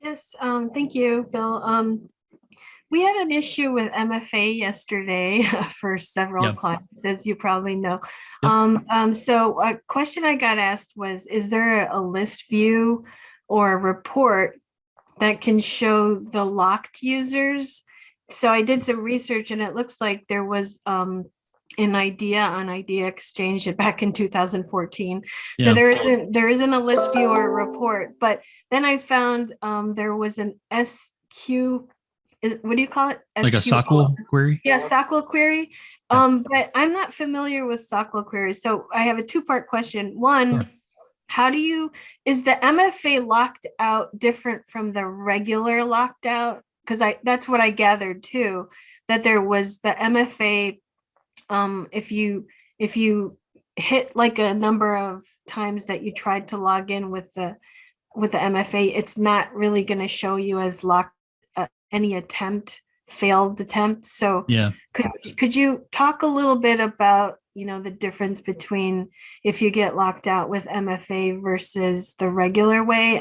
Yes, thank you, Bill. We had an issue with MFA yesterday for several clients, as you probably know. So a question I got asked was, is there a list view or a report that can show the locked users? So I did some research and it looks like there was an idea on Idea Exchange back in 2014. So there isn't a list view or a report, but then I found there was an SQ, what do you call it? Like a SQL query? Yeah, SQL query. But I'm not familiar with SQL queries. So I have a two-part question. One, is the MFA locked out different from the regular locked out? Because that's what I gathered too, that there was the MFA. If you hit like a number of times that you tried to log in with the MFA, it's not really going to show you as locked any failed attempt. So could you talk a little bit about the difference between if you get locked out with MFA versus the regular way?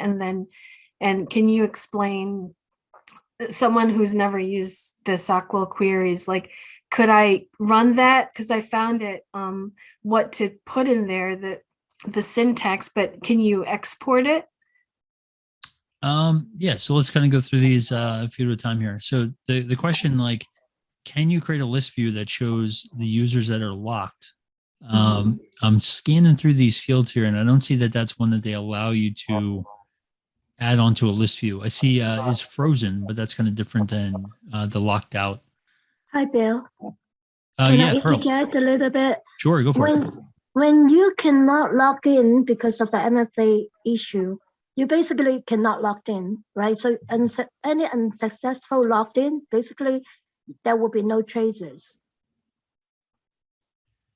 And can you explain, someone who's never used the SOQL queries, like, could I run that? Because I found it, what to put in there, the syntax, but can you export it? Yeah, so let's kind of go through these a few at a time here. So the question, like, can you create a list view that shows the users that are locked? I'm scanning through these fields here, and I don't see that that's one that they allow you to add onto a list view. I see is frozen, but that's kind of different than the locked out. Hi, Bill. Can Yeah, I Pearl. interject a little bit? Sure, go for it. When you cannot log in because of the MFA issue, you basically cannot log in, right? So any unsuccessful logged in, basically there will be no traces.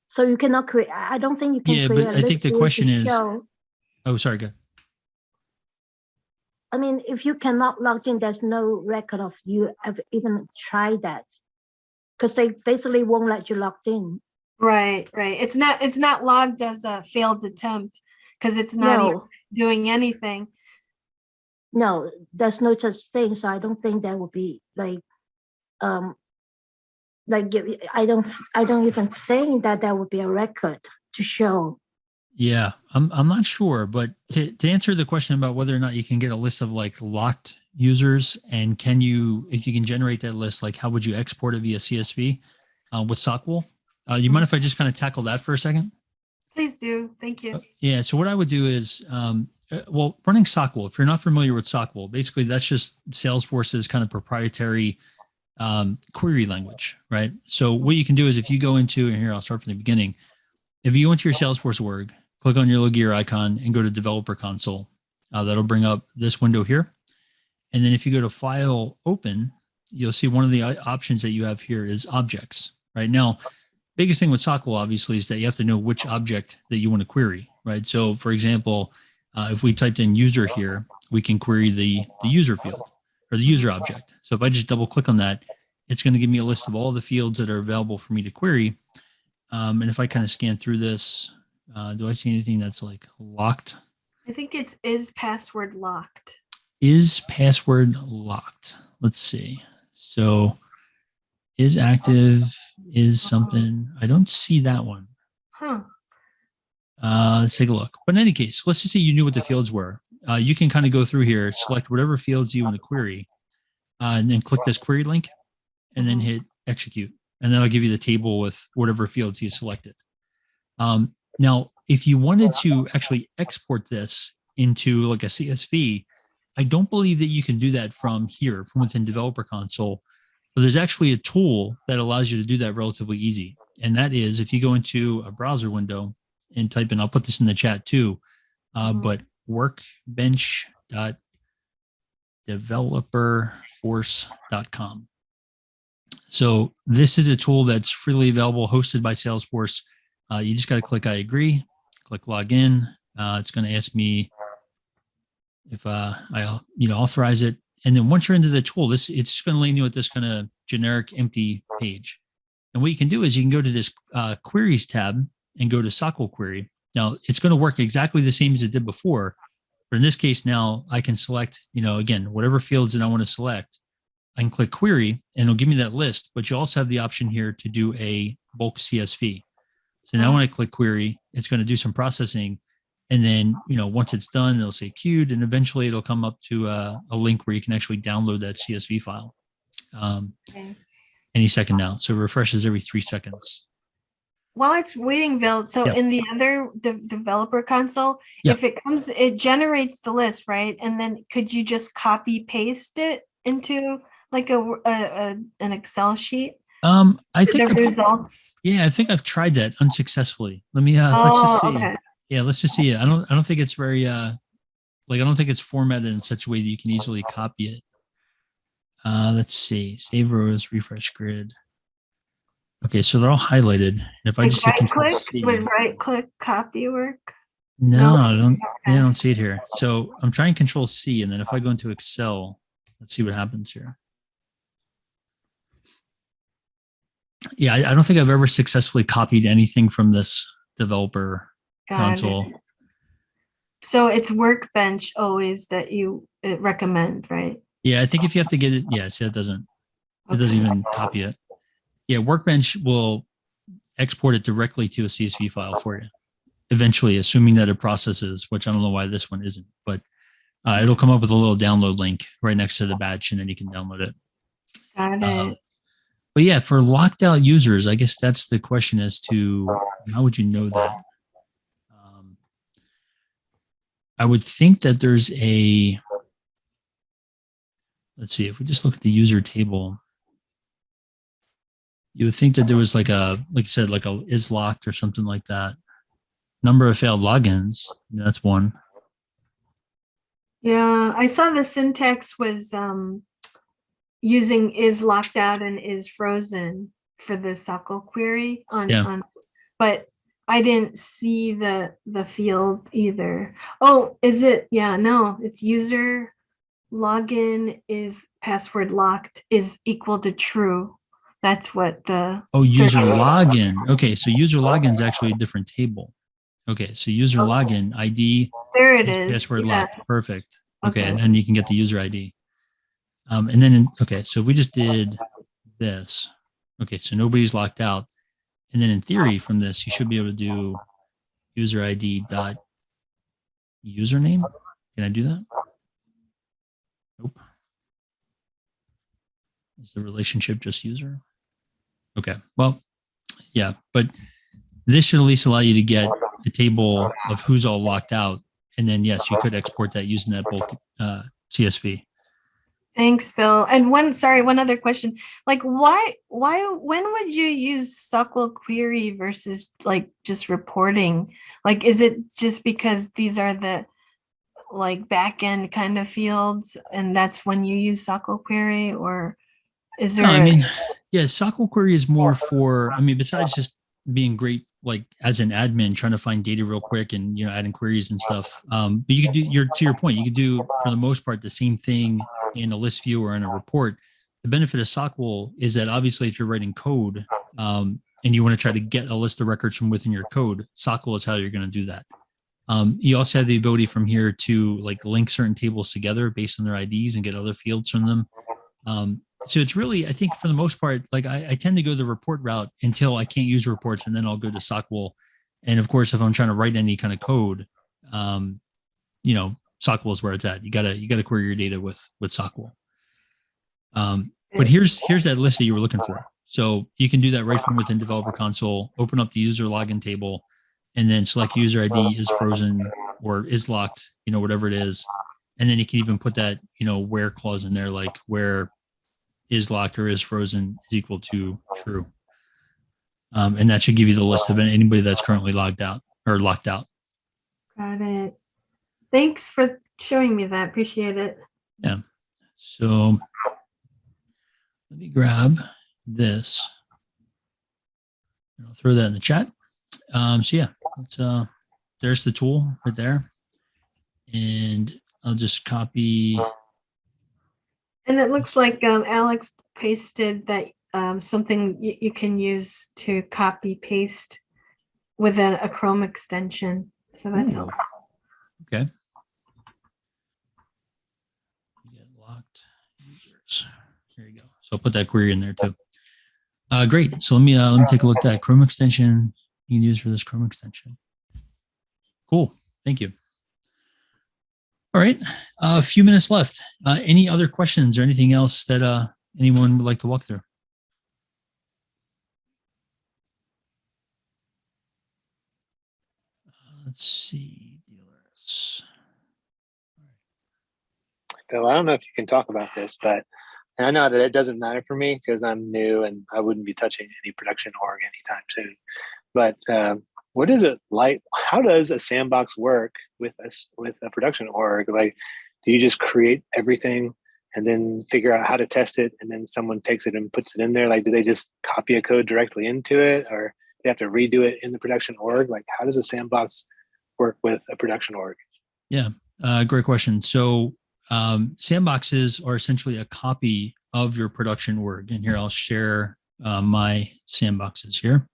So you cannot create, I don't think you can create but a I think list the view question to is, show. Oh, sorry, go. I mean, if you cannot log in, there's no record of you have even tried that, because they basically won't let you logged in. Right. It's not logged as a failed attempt because it's not even doing anything. No, there's no such thing. So I don't think that would be like I don't even think that there would be a record to show. Yeah, I'm not sure, but to answer the question about whether or not you can get a list of like locked users, and if you can generate that list, like how would you export it via CSV with SOQL? You mind if I just kind of tackle that for a second? Please do. Thank you. Yeah. So what I would do is, running SOQL. If you're not familiar with SOQL, basically that's just Salesforce's kind of proprietary query language, right? So what you can do is if you go into, and here I'll start from the beginning. If you go into your Salesforce org, click on your little gear icon and go to Developer Console, that'll bring up this window here. And then if you go to File, Open, you'll see one of the options that you have here is Objects. Right now, biggest thing with SOQL obviously is that you have to know which object that you want to query, right? So for example, if we typed in user here, we can query the user field or the user object. So if I just double click on that, it's going to give me a list of all the fields that are available for me to query. And if I kind of scan through this, do I see anything that's like locked? I think is password locked. Is password locked? Let's see. So is active, is something. I don't see that one. Huh. Let's take a look. But in any case, let's just say you knew what the fields were. You can kind of go through here, select whatever fields you want to query, and then click this query link, and then hit execute. And then I'll give you the table with whatever fields you selected. Now, if you wanted to actually export this into like a CSV, I don't believe that you can do that from here, from within Developer Console. But there's actually a tool that allows you to do that relatively easy. And that is if you go into a browser window and type in, I'll put this in the chat too, but workbench.developerforce.com. So this is a tool that's freely available, hosted by Salesforce. You just got to click I agree, click login. It's going to ask me if I authorize it. And then once you're into the tool, it's just going to land you with this kind of generic empty page. And what you can do is you can go to this queries tab and go to SOQL query. Now it's going to work exactly the same as it did before, but in this case now I can select, again, whatever fields that I want to select. I can click query and it'll give me that list, but you also have the option here to do a bulk CSV. So now when I click query, it's going to do some processing. And then, once it's done, it'll say queued, and eventually it'll come up to a link where you can actually download that CSV file any second now. So it refreshes every 3 seconds. While it's waiting, Bill, so in the other developer console, if it comes, it generates the list, right? And then could you just copy paste it into like an Excel sheet? I think the results. Yeah, I think I've tried that unsuccessfully. Let me let's just see. Okay. Yeah, let's just see it. I don't think it's very I don't think it's formatted in such a way that you can easily copy it. Let's see. Save rows, refresh grid. Okay, so they're all highlighted. And if I just hit Control C, would right click copy work? No, I don't. Okay. I don't see it here. So I'm trying Control C, and then if I go into Excel, let's see what happens here. Yeah, I don't think I've ever successfully copied anything from this developer console. So it's Workbench always that you recommend, right? Yeah, I think if you have to get it, see, it doesn't even copy it. Yeah, Workbench will export it directly to a CSV file for you eventually, assuming that it processes, which I don't know why this one isn't, but it'll come up with a little download link right next to the batch, and then you can download it. Got it. But yeah, for locked out users, I guess that's the question as to how would you know that? I would think that there's let's see, if we just look at the user table, you would think that there was like you said, like a is locked or something like that. Number of failed logins, that's one. Yeah, I saw the syntax was using is locked out and is frozen for the SQL query on, but I didn't see the field either. Oh, is it? Yeah, no, it's user login is password locked is equal to true. That's what the user login. Okay, so user login is actually a different table. Okay, so user login ID. There it is. Password locked. Perfect. Okay, and then you can get the user ID. And then so we just did this. Okay, so nobody's locked out. And then in theory, from this, you should be able to do user ID dot username. Can I do that? Nope. Is the relationship just user? Okay. Well, yeah, but this should at least allow you to get a table of who's all locked out. And then, yes, you could export that using that bulk CSV. Thanks, Bill. And one other question. Like, when would you use SQL query versus like just reporting? Like, is it just because these are the like back-end kind of fields and that's when you use SQL query, or is there? SQL query is more for, besides just being great, like as an admin trying to find data real quick and, adding queries and stuff. But you could do to your point, you could do for the most part, the same thing in a list view or in a report. The benefit of SQL is that obviously if you're writing code and you want to try to get a list of records from within your code, SQL is how you're going to do that. You also have the ability from here to like link certain tables together based on their IDs and get other fields from them. So it's really, I think for the most part, like I tend to go the report route until I can't use reports, and then I'll go to SQL. And of course, if I'm trying to write any kind of code, SQL is where it's at. You gotta query your data with SQL. But here's that list that you were looking for. So you can do that right from within Developer Console. Open up the user login table, and then select user ID is frozen or is locked, whatever it is. And then you can even put that, where clause in there, like where is locked or is frozen is equal to true. And that should give you the list of anybody that's currently logged out or locked out. Got it. Thanks for showing me that. Appreciate it. Yeah. So let me grab this. And I'll throw that in the chat. So yeah, there's the tool right there. And I'll just copy. And it looks like Alex pasted that something you can use to copy paste within a Chrome extension. So that's helpful. Okay. Get locked users. There you go. So I'll put that query in there too. Great. So let me take a look at that Chrome extension you can use for this Chrome extension. Cool. Thank you. All right. A few minutes left. Any other questions or anything else that anyone would like to walk through? Let's see. Dealers. Bill, I don't know if you can talk about this, but I know that it doesn't matter for me because I'm new and I wouldn't be touching any production org anytime soon. But what is it like? How does a sandbox work with a production org? Like, do you just create everything and then figure out how to test it, and then someone takes it and puts it in there? Like, do they just copy a code directly into it, or they have to redo it in the production org? Like, how does a sandbox work with a production org? Yeah, great question. So sandboxes are essentially a copy of your production org. And here I'll share my sandboxes here.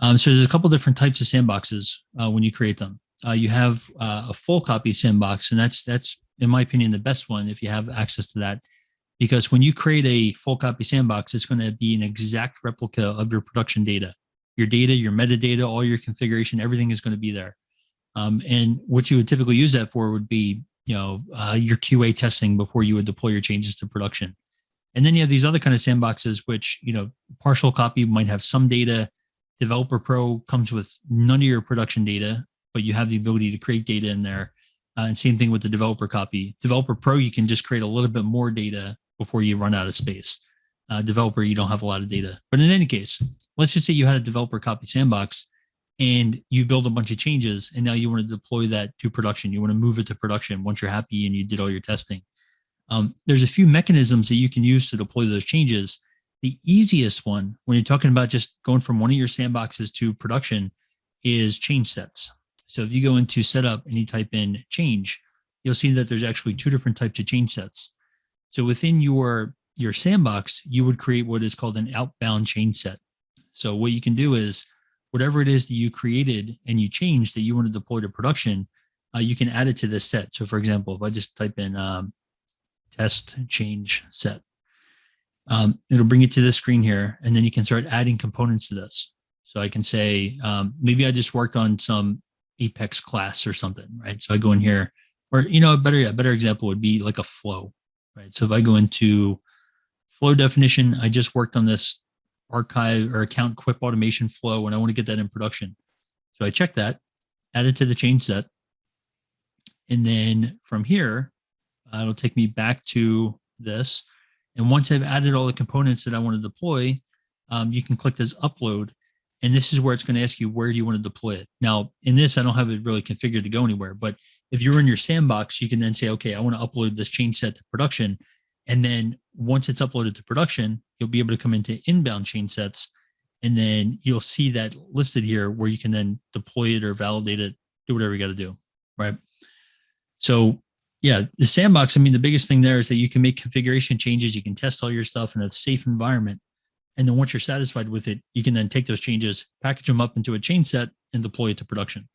So there's a couple different types of sandboxes when you create them. You have a full copy sandbox, and that's in my opinion the best one if you have access to that, because when you create a full copy sandbox, it's going to be an exact replica of your production data, your metadata, all your configuration, everything is going to be there. And what you would typically use that for would be, your QA testing before you would deploy your changes to production. And then you have these other kind of sandboxes, which, partial copy might have some data. Developer Pro comes with none of your production data, but you have the ability to create data in there. And same thing with the developer copy. Developer Pro, you can just create a little bit more data before you run out of space. Developer, you don't have a lot of data. But in any case, let's just say you had a developer copy sandbox and you build a bunch of changes, and now you want to deploy that to production. You want to move it to production once you're happy and you did all your testing. There's a few mechanisms that you can use to deploy those changes. The easiest one, when you're talking about just going from one of your sandboxes to production, is change sets. So if you go into setup and you type in change, you'll see that there's actually two different types of change sets. So within your sandbox, you would create what is called an outbound change set. So what you can do is whatever it is that you created and you changed that you want to deploy to production, you can add it to this set. So for example, if I just type in test change set, it'll bring you to this screen here, and then you can start adding components to this. So I can say, maybe I just worked on some Apex class or something, right? So I go in here, or, a better example would be like a flow, right? So if I go into flow definition, I just worked on this archive or account quip automation flow, and I want to get that in production. So I check that, add it to the change set. And then from here, it'll take me back to this. And once I've added all the components that I want to deploy, you can click this upload. And this is where it's going to ask you, where do you want to deploy it? Now, in this, I don't have it really configured to go anywhere. But if you're in your sandbox, you can then say, okay, I want to upload this change set to production. And then once it's uploaded to production, you'll be able to come into inbound change sets. And then you'll see that listed here where you can then deploy it or validate it, do whatever you got to do, right? So yeah, the sandbox, the biggest thing there is that you can make configuration changes. You can test all your stuff in a safe environment. And then once you're satisfied with it, you can then take those changes, package them up into a change set, and deploy it to production.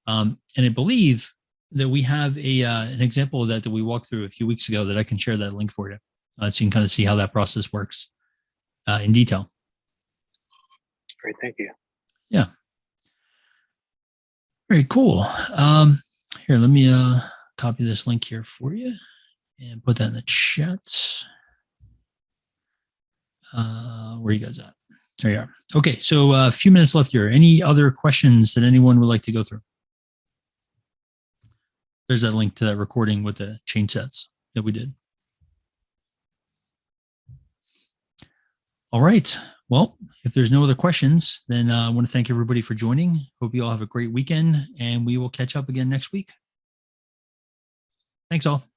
And I believe that we have an example of that we walked through a few weeks ago that I can share that link for you. So you can kind of see how that process works in detail. Great, thank you. Yeah. Very cool. Here, let me copy this link here for you and put that in the chat. Where you guys at? There you are. Okay, so a few minutes left here. Any other questions that anyone would like to go through? There's that link to that recording with the change sets that we did. All right. Well, if there's no other questions, then I want to thank everybody for joining. Hope you all have a great weekend, and we will catch up again next week. Thanks all.